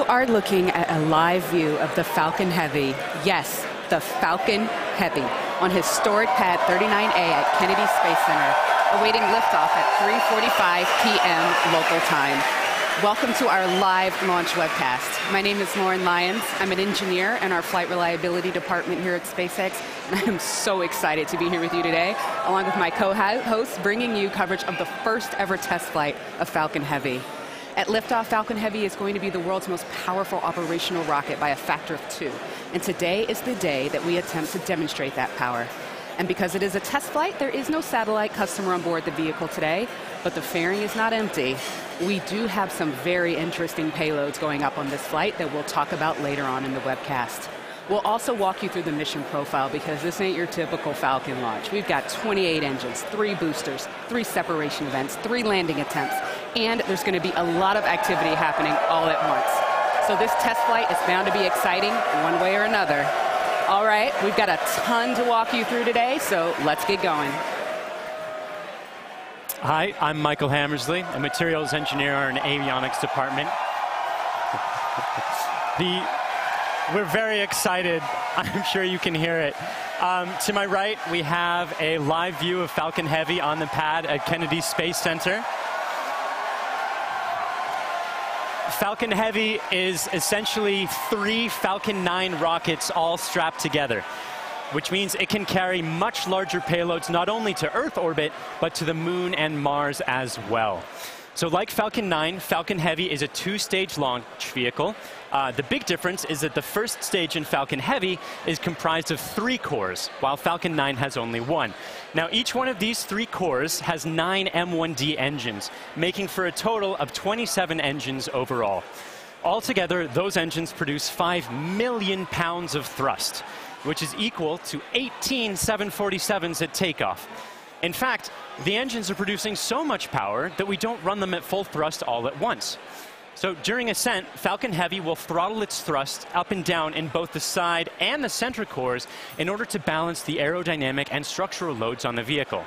are looking at a live view of the Falcon Heavy. Yes, the Falcon Heavy on historic pad 39A at Kennedy Space Center, awaiting liftoff at 3:45 p.m. local time. Welcome to our live launch webcast. My name is Lauren Lyons. I'm an engineer in our flight reliability department here at SpaceX, and I am so excited to be here with you today, along with my co-hosts, bringing you coverage of the first ever test flight of Falcon Heavy. At liftoff, Falcon Heavy is going to be the world's most powerful operational rocket by a factor of 2. And today is the day that we attempt to demonstrate that power. And because it is a test flight, there is no satellite customer on board the vehicle today, but the fairing is not empty. We do have some very interesting payloads going up on this flight that we'll talk about later on in the webcast. We'll also walk you through the mission profile because this ain't your typical Falcon launch. We've got 28 engines, 3 boosters, 3 separation events, 3 landing attempts, and there's going to be a lot of activity happening all at once. So this test flight is bound to be exciting one way or another. All right, we've got a ton to walk you through today, so let's get going. Hi, I'm Michael Hammersley, a materials engineer in avionics department. We're very excited. I'm sure you can hear it. To my right, we have a live view of Falcon Heavy on the pad at Kennedy Space Center. Falcon Heavy is essentially 3 Falcon 9 rockets all strapped together, which means it can carry much larger payloads not only to Earth orbit, but to the Moon and Mars as well. So like Falcon 9, Falcon Heavy is a 2-stage launch vehicle. The big difference is that the first stage in Falcon Heavy is comprised of 3 cores, while Falcon 9 has only 1. Now, each one of these 3 cores has 9 M1D engines, making for a total of 27 engines overall. Altogether, those engines produce 5 million pounds of thrust, which is equal to 18 747s at takeoff. In fact, the engines are producing so much power that we don't run them at full thrust all at once. So during ascent, Falcon Heavy will throttle its thrust up and down in both the side and the center cores in order to balance the aerodynamic and structural loads on the vehicle.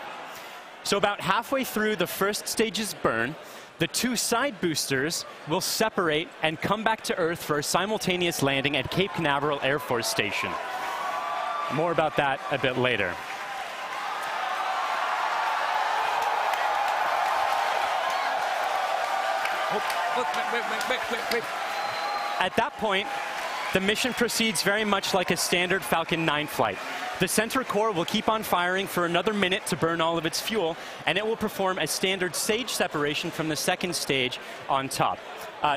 So about halfway through the first stage's burn, the 2 side boosters will separate and come back to Earth for a simultaneous landing at Cape Canaveral Air Force Station. More about that a bit later. Wait. At that point, the mission proceeds very much like a standard Falcon 9 flight. The center core will keep on firing for another minute to burn all of its fuel, and it will perform a standard stage separation from the second stage on top.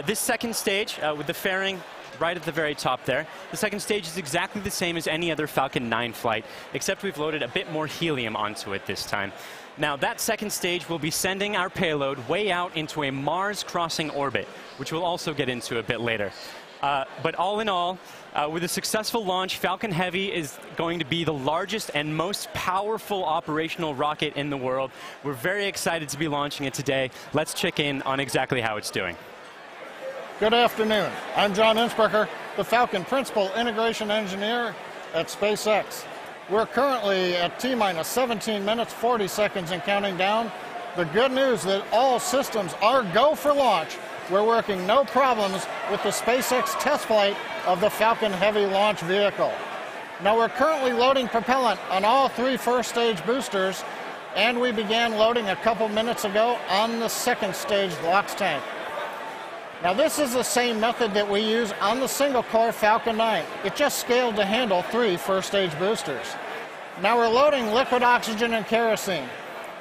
This second stage, with the fairing right at the very top there, the second stage is exactly the same as any other Falcon 9 flight, except we've loaded a bit more helium onto it this time. Now, that second stage will be sending our payload way out into a Mars-crossing orbit, which we'll also get into a bit later. But all in all, with a successful launch, Falcon Heavy is going to be the largest and most powerful operational rocket in the world. We're very excited to be launching it today. Let's check in on exactly how it's doing. Good afternoon. I'm John Innsbrucker, the Falcon Principal Integration Engineer at SpaceX. We're currently at T-minus 17 minutes, 40 seconds and counting down. The good news that all systems are go for launch. We're working no problems with the SpaceX test flight of the Falcon Heavy launch vehicle. Now we're currently loading propellant on all 3 first stage boosters, and we began loading a couple minutes ago on the second stage LOX tank. Now this is the same method that we use on the single-core Falcon 9. It just scaled to handle 3 first-stage boosters. Now we're loading liquid oxygen and kerosene.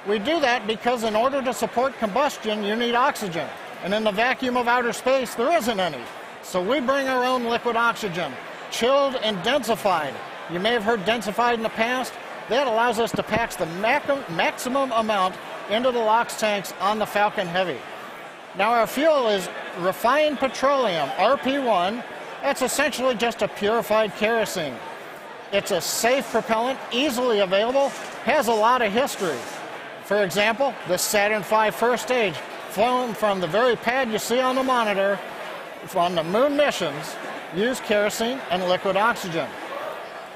We do that because in order to support combustion, you need oxygen. And in the vacuum of outer space, there isn't any. So we bring our own liquid oxygen, chilled and densified. You may have heard densified in the past. That allows us to pack the maximum amount into the LOX tanks on the Falcon Heavy. Now our fuel is refined petroleum, RP1. That's essentially just a purified kerosene. It's a safe propellant, easily available, has a lot of history. For example, the Saturn V first stage, flown from the very pad you see on the monitor, on the moon missions, used kerosene and liquid oxygen.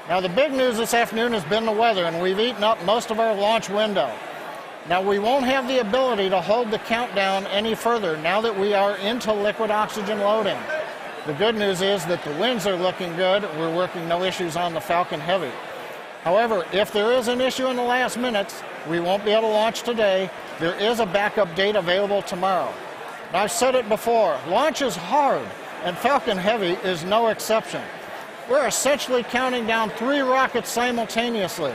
Now the big news this afternoon has been the weather, and we've eaten up most of our launch window. Now, we won't have the ability to hold the countdown any further now that we are into liquid oxygen loading. The good news is that the winds are looking good. We're working no issues on the Falcon Heavy. However, if there is an issue in the last minutes, we won't be able to launch today. There is a backup date available tomorrow. And I've said it before, launch is hard, and Falcon Heavy is no exception. We're essentially counting down 3 rockets simultaneously.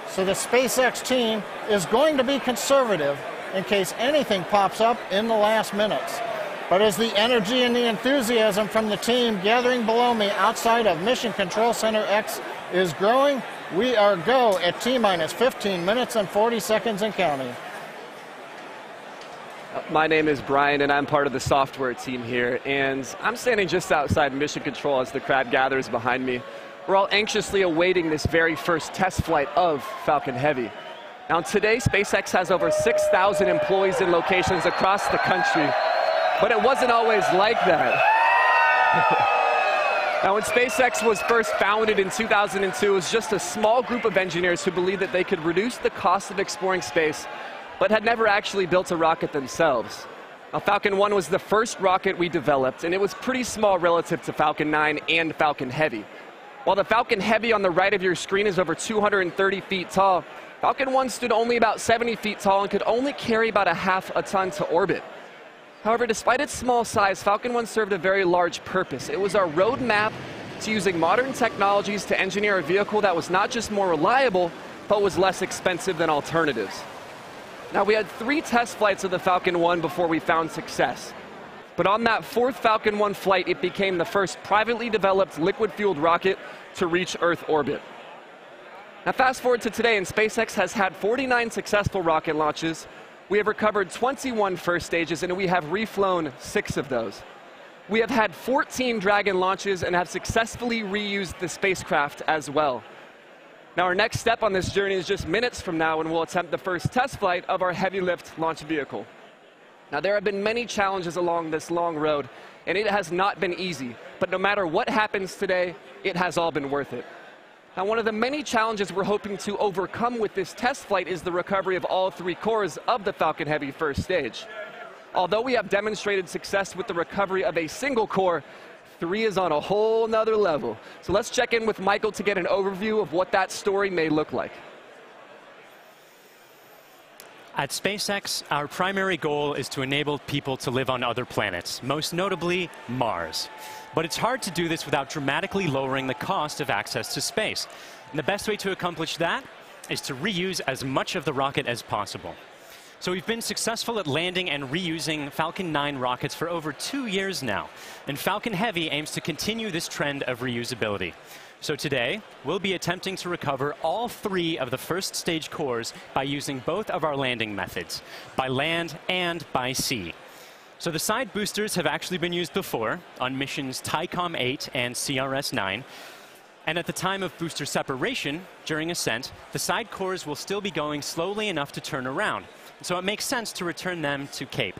So the SpaceX team is going to be conservative in case anything pops up in the last minutes. But as the energy and the enthusiasm from the team gathering below me outside of Mission Control Center X is growing, we are go at T-minus 15 minutes and 40 seconds and counting. My name is Brian, and I'm part of the software team here, and I'm standing just outside Mission Control as the crowd gathers behind me. We're all anxiously awaiting this very first test flight of Falcon Heavy. Now, today, SpaceX has over 6,000 employees in locations across the country, but it wasn't always like that. Now, when SpaceX was first founded in 2002, it was just a small group of engineers who believed that they could reduce the cost of exploring space, but had never actually built a rocket themselves. Now, Falcon 1 was the first rocket we developed, and it was pretty small relative to Falcon 9 and Falcon Heavy. While the Falcon Heavy on the right of your screen is over 230 feet tall, Falcon 1 stood only about 70 feet tall and could only carry about a half a ton to orbit. However, despite its small size, Falcon 1 served a very large purpose. It was our roadmap to using modern technologies to engineer a vehicle that was not just more reliable, but was less expensive than alternatives. Now, we had 3 test flights of the Falcon 1 before we found success. But on that 4th Falcon 1 flight, it became the first privately developed liquid-fueled rocket to reach Earth orbit. Now, fast forward to today, and SpaceX has had 49 successful rocket launches. We have recovered 21 first stages, and we have reflown 6 of those. We have had 14 Dragon launches and have successfully reused the spacecraft as well. Now, our next step on this journey is just minutes from now, when we'll attempt the first test flight of our heavy lift launch vehicle. Now, there have been many challenges along this long road, and it has not been easy. But no matter what happens today, it has all been worth it. Now, one of the many challenges we're hoping to overcome with this test flight is the recovery of all 3 cores of the Falcon Heavy first stage. Although we have demonstrated success with the recovery of a single core, 3 is on a whole nother level. So let's check in with Michael to get an overview of what that story may look like. At SpaceX, our primary goal is to enable people to live on other planets, most notably Mars. But it's hard to do this without dramatically lowering the cost of access to space. And the best way to accomplish that is to reuse as much of the rocket as possible. So we've been successful at landing and reusing Falcon 9 rockets for over 2 years now. And Falcon Heavy aims to continue this trend of reusability. So today, we'll be attempting to recover all 3 of the first stage cores by using both of our landing methods, by land and by sea. So the side boosters have actually been used before on missions TICOM 8 and CRS 9. And at the time of booster separation, during ascent, the side cores will still be going slowly enough to turn around. So it makes sense to return them to Cape.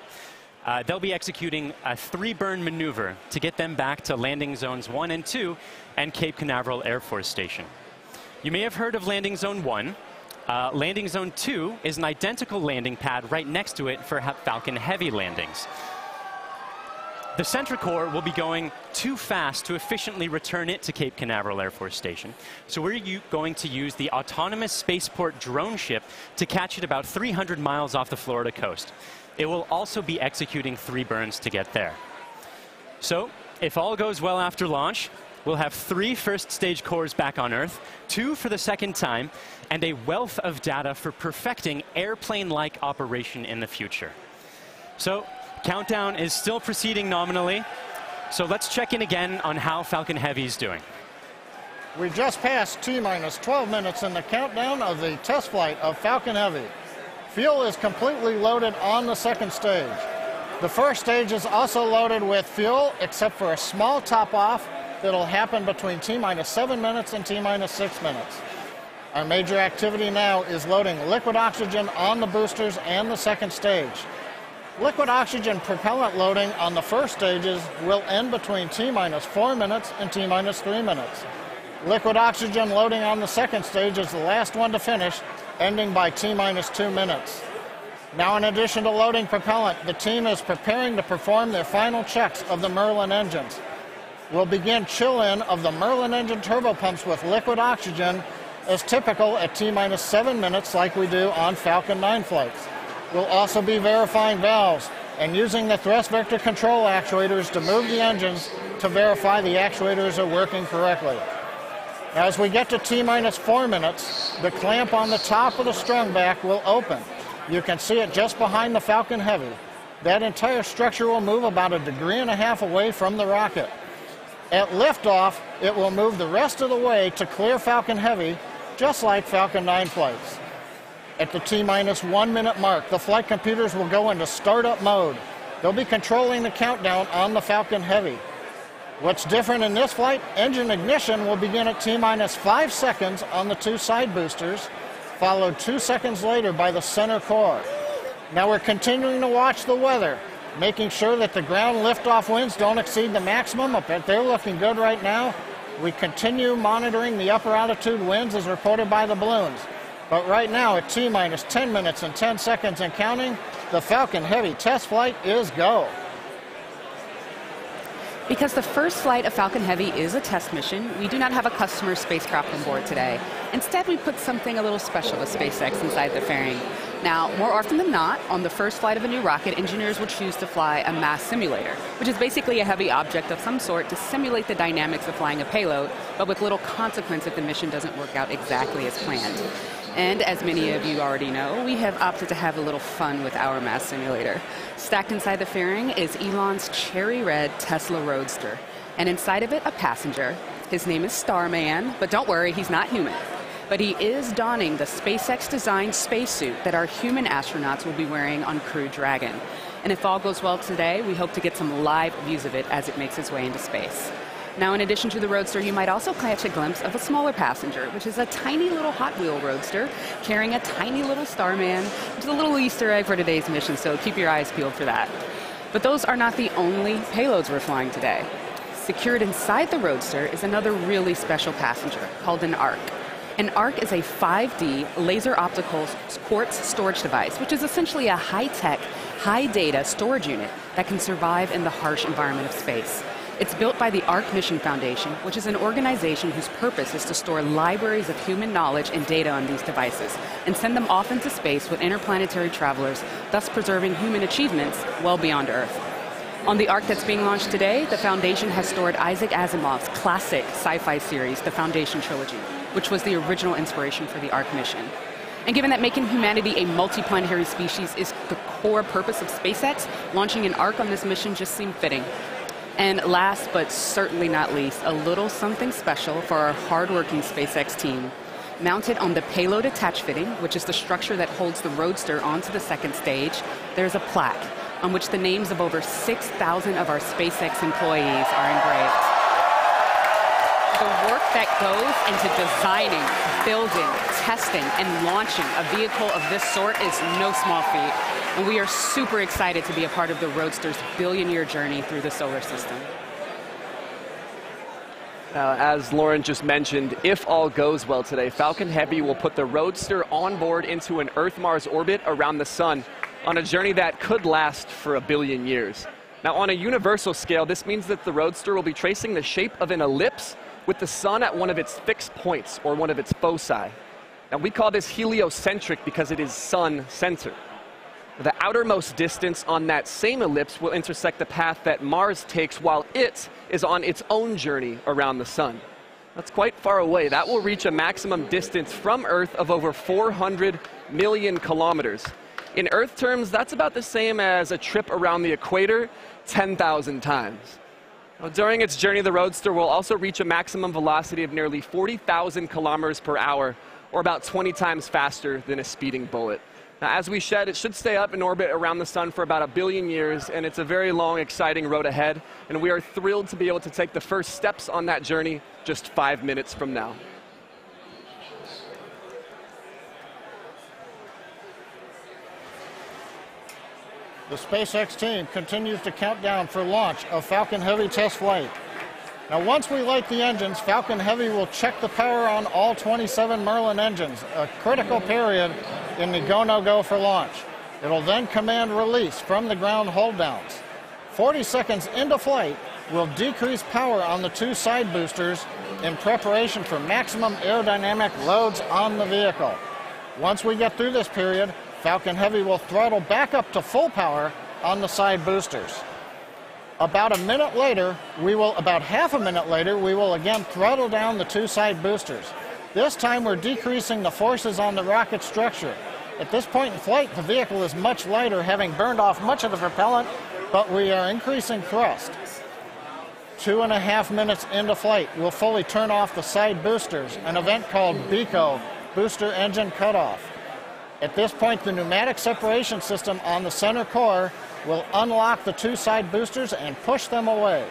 They'll be executing a 3-burn maneuver to get them back to landing zones 1 and 2 and Cape Canaveral Air Force Station. You may have heard of landing zone 1. Landing zone 2 is an identical landing pad right next to it for Falcon Heavy landings. The center core will be going too fast to efficiently return it to Cape Canaveral Air Force Station. So we're going to use the autonomous spaceport drone ship to catch it about 300 miles off the Florida coast. It will also be executing 3 burns to get there. So if all goes well after launch, we'll have 3 first stage cores back on Earth, 2 for the second time, and a wealth of data for perfecting airplane-like operation in the future. So countdown is still proceeding nominally. So let's check in again on how Falcon Heavy is doing. We just passed T-minus 12 minutes in the countdown of the test flight of Falcon Heavy. Fuel is completely loaded on the second stage. The first stage is also loaded with fuel, except for a small top-off that'll happen between T-minus 7 minutes and T-minus 6 minutes. Our major activity now is loading liquid oxygen on the boosters and the second stage. Liquid oxygen propellant loading on the first stages will end between T-minus 4 minutes and T-minus 3 minutes. Liquid oxygen loading on the second stage is the last one to finish, ending by T-minus 2 minutes. Now, in addition to loading propellant, the team is preparing to perform their final checks of the Merlin engines. will begin chill-in of the Merlin engine turbopumps with liquid oxygen as typical at T-minus 7 minutes like we do on Falcon 9 flights. We'll also be verifying valves and using the thrust vector control actuators to move the engines to verify the actuators are working correctly. As we get to T-minus 4 minutes, the clamp on the top of the strung back will open. You can see it just behind the Falcon Heavy. That entire structure will move about 1.5 degrees away from the rocket. At liftoff, it will move the rest of the way to clear Falcon Heavy, just like Falcon 9 flights. At the T-minus 1 minute mark, the flight computers will go into startup mode. They'll be controlling the countdown on the Falcon Heavy. What's different in this flight? Engine ignition will begin at T-minus 5 seconds on the 2 side boosters, followed 2 seconds later by the center core. Now we're continuing to watch the weather, making sure that the ground liftoff winds don't exceed the maximum. But they're looking good right now. We continue monitoring the upper altitude winds as reported by the balloons. But right now at T-minus 10 minutes and 10 seconds and counting, the Falcon Heavy test flight is go. Because the first flight of Falcon Heavy is a test mission, we do not have a customer spacecraft on board today. Instead, we put something a little special with SpaceX inside the fairing. Now, more often than not, on the first flight of a new rocket, engineers will choose to fly a mass simulator, which is basically a heavy object of some sort to simulate the dynamics of flying a payload, but with little consequence if the mission doesn't work out exactly as planned. And as many of you already know, we have opted to have a little fun with our mass simulator. Stacked inside the fairing is Elon's cherry red Tesla Roadster. And inside of it, a passenger. His name is Starman, but don't worry, he's not human. But he is donning the SpaceX-designed spacesuit that our human astronauts will be wearing on Crew Dragon. And if all goes well today, we hope to get some live views of it as it makes its way into space. Now, in addition to the Roadster, you might also catch a glimpse of a smaller passenger, which is a tiny little Hot Wheel Roadster carrying a tiny little Starman, which is a little Easter egg for today's mission, so keep your eyes peeled for that. But those are not the only payloads we're flying today. Secured inside the Roadster is another really special passenger called an ARC. An ARC is a 5D laser optical quartz storage device, which is essentially a high-tech, high-data storage unit that can survive in the harsh environment of space. It's built by the ARC Mission Foundation, which is an organization whose purpose is to store libraries of human knowledge and data on these devices and send them off into space with interplanetary travelers, thus preserving human achievements well beyond Earth. On the ARC that's being launched today, the Foundation has stored Isaac Asimov's classic sci-fi series, The Foundation Trilogy, which was the original inspiration for the ARC mission. And given that making humanity a multiplanetary species is the core purpose of SpaceX, launching an ARC on this mission just seemed fitting. And last but certainly not least, a little something special for our hardworking SpaceX team. Mounted on the payload attach fitting, which is the structure that holds the Roadster onto the second stage, there's a plaque on which the names of over 6,000 of our SpaceX employees are engraved. The work that goes into designing, building, testing, and launching a vehicle of this sort is no small feat. And we are super excited to be a part of the Roadster's billion-year journey through the solar system. As Lauren just mentioned, if all goes well today, Falcon Heavy will put the Roadster on board into an Earth-Mars orbit around the sun on a journey that could last for 1 billion years. Now, on a universal scale, this means that the Roadster will be tracing the shape of an ellipse with the sun at one of its fixed points, or one of its foci. Now, we call this heliocentric because it is sun-centered. The outermost distance on that same ellipse will intersect the path that Mars takes while it is on its own journey around the sun. That's quite far away. That will reach a maximum distance from Earth of over 400 million kilometers. In Earth terms, that's about the same as a trip around the equator 10,000 times. Now, during its journey, the Roadster will also reach a maximum velocity of nearly 40,000 kilometers per hour, or about 20 times faster than a speeding bullet. Now, as we said, it should stay up in orbit around the sun for about 1 billion years, and it's a very long, exciting road ahead, and we are thrilled to be able to take the first steps on that journey just 5 minutes from now. The SpaceX team continues to count down for launch of Falcon Heavy test flight. Now, once we light the engines, Falcon Heavy will check the power on all 27 Merlin engines, a critical period in the go-no-go for launch. It'll then command release from the ground hold downs. 40 seconds into flight, we'll decrease power on the two side boosters in preparation for maximum aerodynamic loads on the vehicle. Once we get through this period, Falcon Heavy will throttle back up to full power on the side boosters. About half a minute later, we will again throttle down the two side boosters. This time we're decreasing the forces on the rocket structure. At this point in flight, the vehicle is much lighter, having burned off much of the propellant, but we are increasing thrust. 2.5 minutes into flight, we'll fully turn off the side boosters, an event called BECO, Booster Engine Cutoff. At this point, the pneumatic separation system on the center core will unlock the two side boosters and push them away.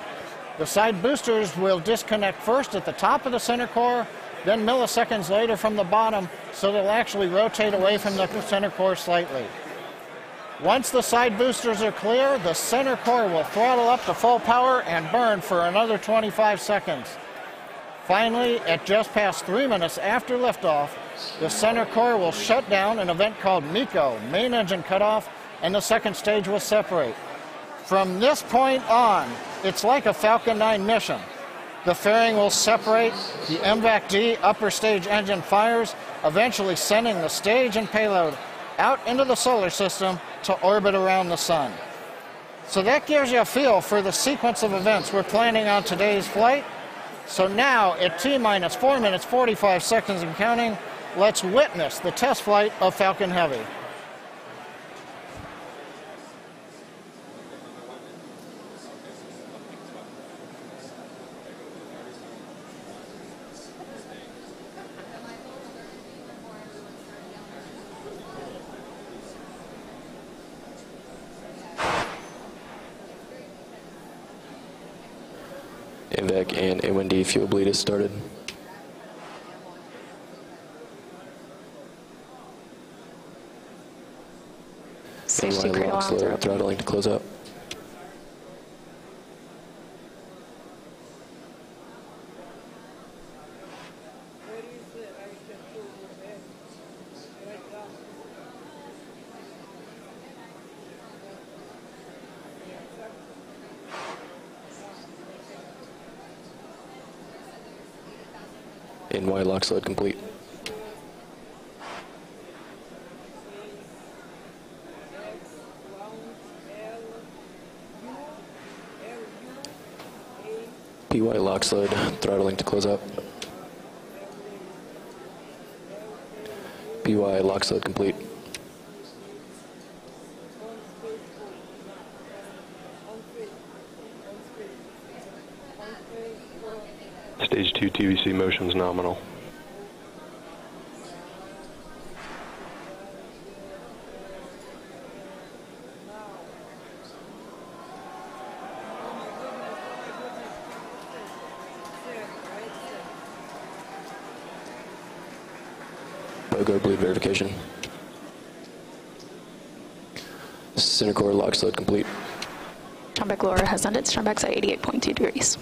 The side boosters will disconnect first at the top of the center core, then milliseconds later from the bottom, so they'll actually rotate away from the center core slightly. Once the side boosters are clear, the center core will throttle up to full power and burn for another 25 seconds. Finally, at just past 3 minutes after liftoff, the center core will shut down, an event called MECO, Main Engine Cutoff, and the second stage will separate. From this point on, it's like a Falcon 9 mission. The fairing will separate, the MVAC-D upper stage engine fires, eventually sending the stage and payload out into the solar system to orbit around the sun. So that gives you a feel for the sequence of events we're planning on today's flight. So now, at T-minus 4 minutes 45 seconds and counting, let's witness the test flight of Falcon Heavy. MVAC and A1D fuel bleed has started. Safety Inline crate lock alarms are slow, open. throttling to close up. NY lock slide complete. PY lock slide, throttling to close up. PY lock slide complete. Stage 2 TVC motion's nominal. BOGO bleed verification. Center core lock slide complete. Strombeck lower has ended. Strombeck's at 88.2 degrees.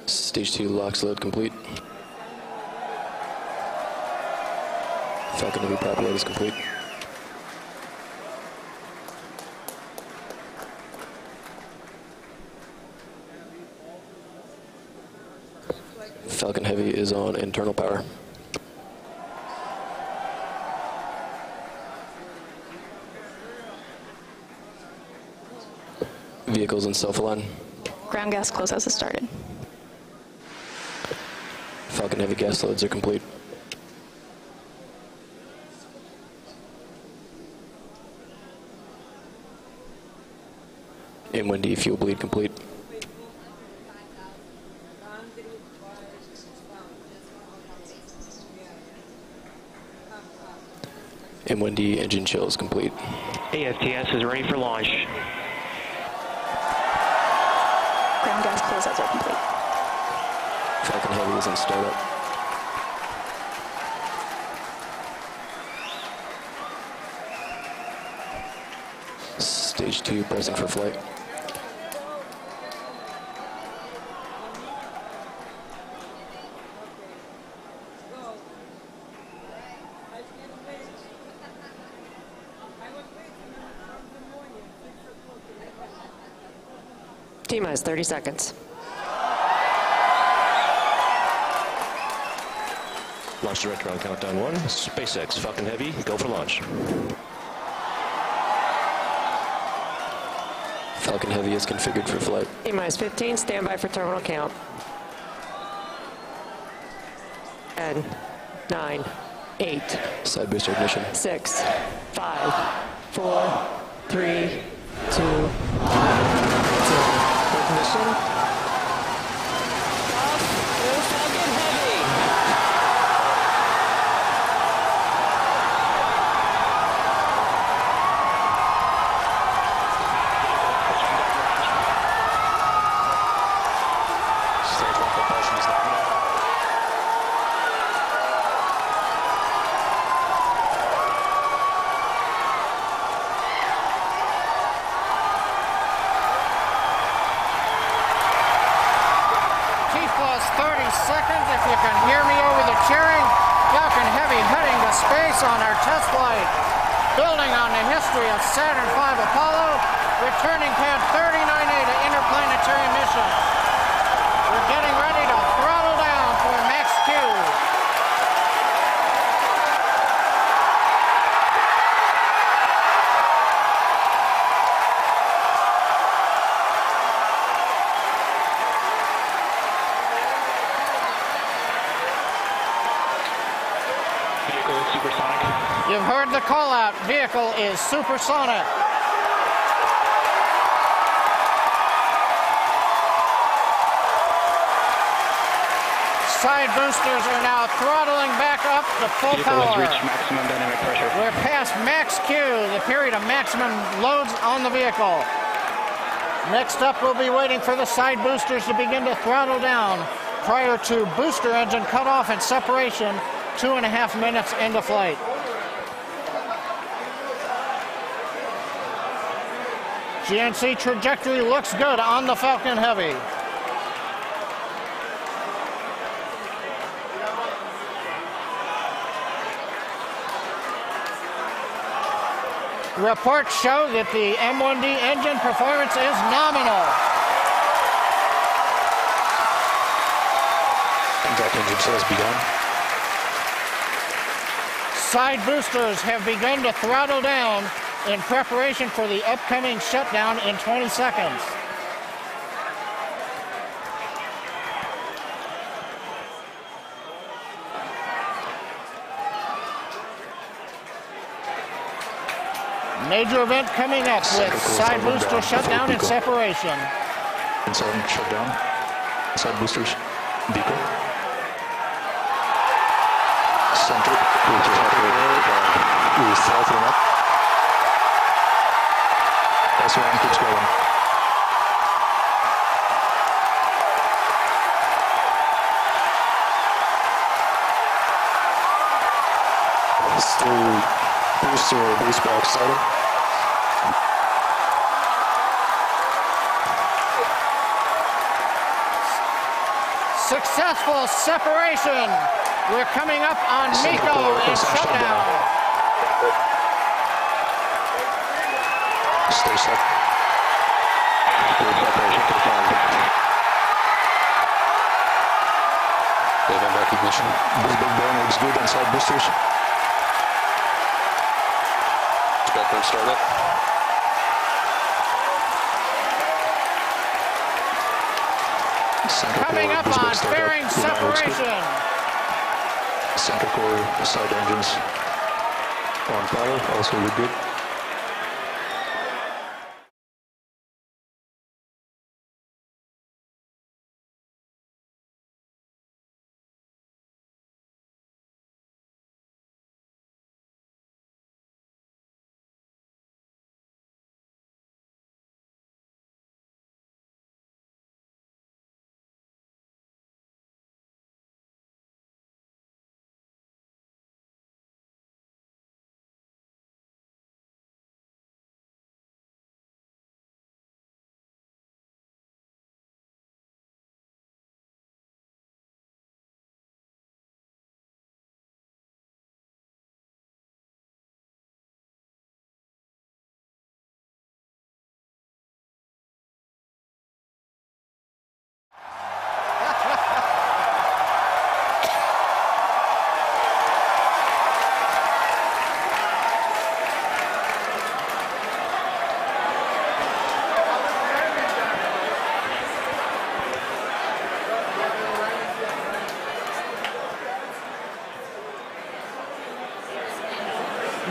Stage 2 locks load complete. Falcon Heavy prop load is complete. Falcon Heavy is on internal power. Vehicles in self-align. Ground gas closeouts has started. Falcon Heavy gas loads are complete. M1D fuel bleed complete. M1D engine chill is complete. AFTS is ready for launch. Ground gas closeouts are complete. Falcon Heavy is in startup. Stage 2 pressing for flight. T-minus 30 seconds. Launch director on countdown 1. SpaceX, Falcon Heavy, go for launch. Falcon Heavy is configured for flight. T-minus 15, standby for terminal count. 10, 9, 8, Side booster ignition. 6, 5, 4, 3, 2, 1. Ignition. Off. Falcon Heavy. Stage 1 propulsion is nominal. T-plus 30 seconds. If you can hear me over the cheering, Falcon Heavy heading to space on our test flight. Building on the history of Saturn V Apollo, returning pad 39A to interplanetary mission. We're getting ready to throttle down for max Q. Vehicle is supersonic. You've heard the call out. Vehicle is supersonic. Side boosters are now throttling back up to full Vehicle has power. reached maximum dynamic pressure. We're past max Q, the period of maximum loads on the vehicle. Next up, we'll be waiting for the side boosters to begin to throttle down prior to booster engine cutoff and separation 2.5 minutes into flight. GNC trajectory looks good on the Falcon Heavy. Reports show that the M1D engine performance is nominal. Contact engine sales begun. Side boosters have begun to throttle down in preparation for the upcoming shutdown in 20 seconds. Major event coming up with side booster shutdown and separation. Inside shutdown. Side boosters. Beacon. Center. We're throttling up. S1 keeps going. Still booster base box starting. Successful separation. We're coming up on MECO in shutdown. Stay set. Separation confirmed. Event recognition. This big burn looks good on side boosters. Background startup. Coming up on fairing separation. Center core side engines on fire, also look good.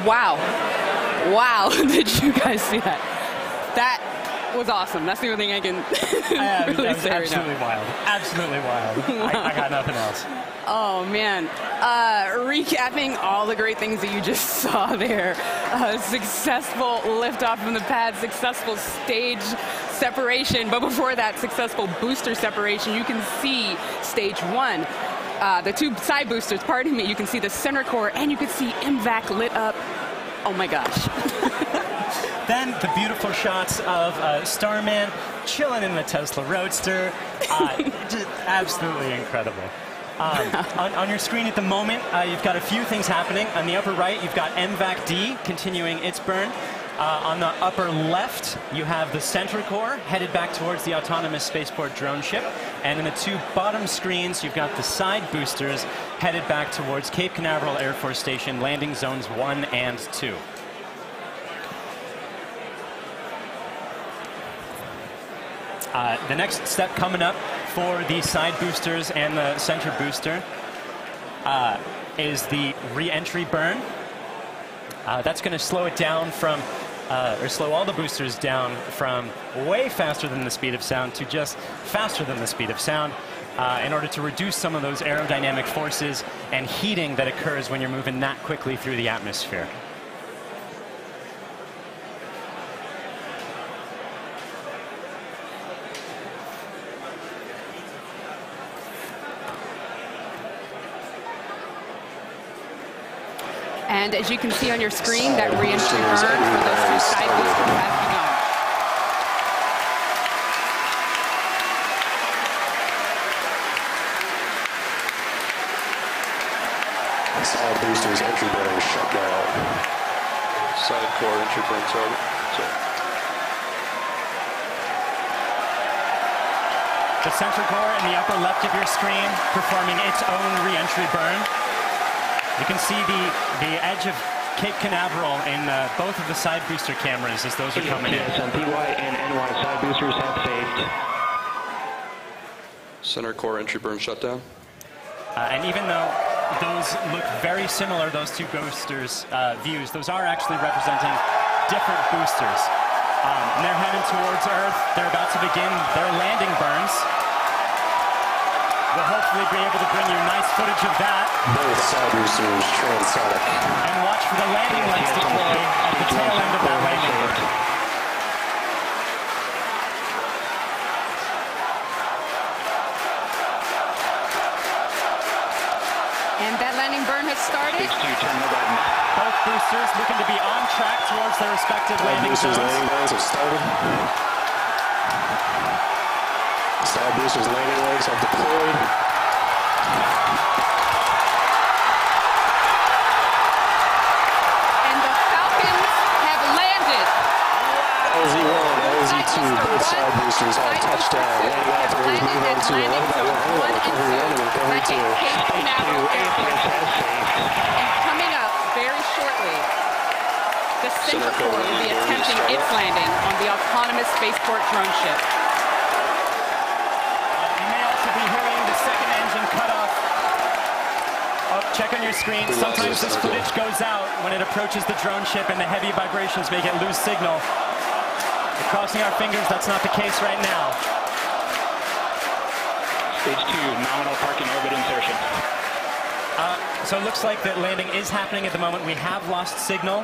Wow. Wow. Did you guys see that? That was awesome. That's the only thing I can really say right now. Absolutely wild. Absolutely wild. I got nothing else. Oh, man. Recapping all the great things that you just saw there. Successful liftoff from the pad, successful stage separation. But before that, successful booster separation. You can see stage 1. The 2 side boosters, pardon me. You can see the center core, and you can see MVAC lit up. Oh, my gosh. Then the beautiful shots of Starman chilling in the Tesla Roadster. Just absolutely incredible. On your screen at the moment, you've got a few things happening. On the upper right, you've got MVAC-D continuing its burn. On the upper left, you have the center core headed back towards the autonomous spaceport drone ship. And in the 2 bottom screens, you've got the side boosters headed back towards Cape Canaveral Air Force Station, landing zones 1 and 2. The next step coming up for the side boosters and the center booster is the re-entry burn. That's going to slow it down from, or slow all the boosters down from way faster than the speed of sound to just faster than the speed of sound in order to reduce some of those aerodynamic forces and heating that occurs when you're moving that quickly through the atmosphere. And as you can see on your screen, that re-entry burn for those 2 side boosters has begun. Side boosters entry burn shut down. Side core entry burn target. The center core in the upper left of your screen performing its own re-entry burn. You can see the edge of Cape Canaveral in both of the side booster cameras as those are coming in. PY and NY side boosters have saved. Center core entry burn shutdown. And even though those look very similar, those 2 boosters views, those are actually representing different boosters. And they're heading towards Earth. They're about to begin their landing burns. We'll hopefully be able to bring you nice footage of that. Both side boosters transonic. And watch for the landing lights deploy at the tail end of that landing burn. And that landing burn has started. Both boosters looking to be on track towards their respective landing zones. Landing burns have started. Side boosters landing legs have deployed. And the Falcons have landed. LZ1, LZ2, both side boosters have touchdown. Landing off the move on to 11 recovery 1 and recovery 2. And coming up very shortly, the center core will be attempting its landing on the autonomous spaceport drone ship. Check on your screen. Sometimes this footage goes out when it approaches the drone ship and the heavy vibrations make it lose signal. We're crossing our fingers that's not the case right now. Stage 2, nominal parking orbit insertion. So it looks like that landing is happening at the moment. We have lost signal.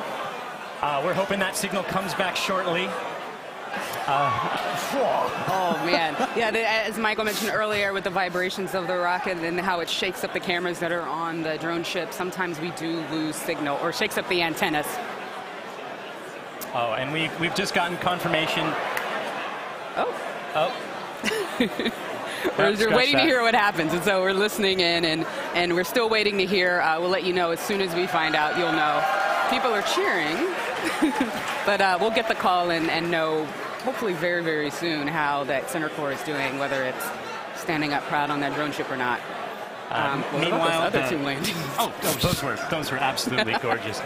We're hoping that signal comes back shortly. Oh, man. Yeah, as Michael mentioned earlier with the vibrations of the rocket and how it shakes up the cameras that are on the drone ship, sometimes we do lose signal or shakes up the antennas. Oh, and we've just gotten confirmation. Oh. We're waiting to hear what happens, and so we're listening in, and we're still waiting to hear. We'll let you know as soon as we find out. You'll know. People are cheering, but we'll get the call and know hopefully very, very soon how that center core is doing, whether it's standing up proud on that drone ship or not. Meanwhile, other 2 landings. Those were absolutely gorgeous.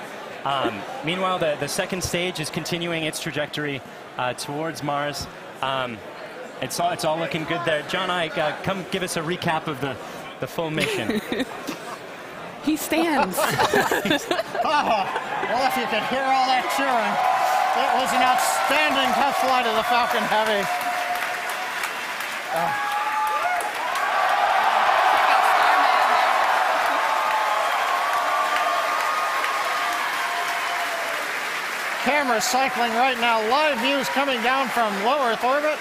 Meanwhile, the second stage is continuing its trajectory towards Mars. It's all looking good there. John, come give us a recap of the full mission. He stands. Well, if you could hear all that cheering, it was an outstanding test flight of the Falcon Heavy. Cameras cycling right now. Live views coming down from low Earth orbit.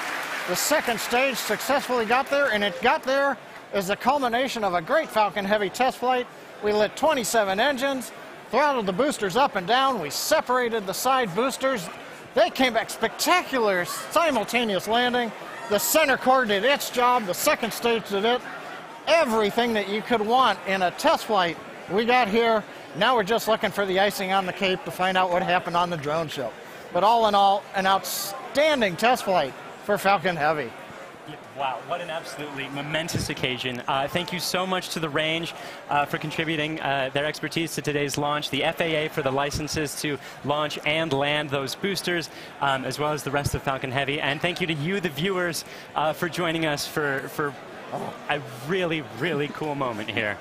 The second stage successfully got there, and it got there as the culmination of a great Falcon Heavy test flight. We lit 27 engines, throttled the boosters up and down. We separated the side boosters. They came back spectacular simultaneous landing. The center core did its job. The second stage did it. Everything that you could want in a test flight we got here. Now we're just looking for the icing on the cake to find out what happened on the drone show. But all in all, an outstanding test flight for Falcon Heavy. Wow, what an absolutely momentous occasion. Thank you so much to the range for contributing their expertise to today's launch, the FAA for the licenses to launch and land those boosters, as well as the rest of Falcon Heavy. And thank you to you, the viewers, for joining us for a really, really cool moment here.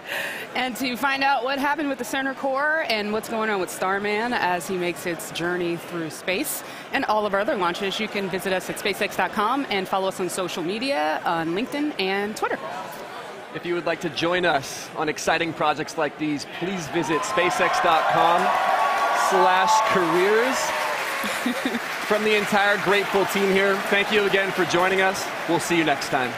And to find out what happened with the center core and what's going on with Starman as he makes its journey through space and all of our other launches, you can visit us at SpaceX.com and follow us on social media on LinkedIn and Twitter. If you would like to join us on exciting projects like these, please visit SpaceX.com/careers. From the entire grateful team here, thank you again for joining us. We'll see you next time.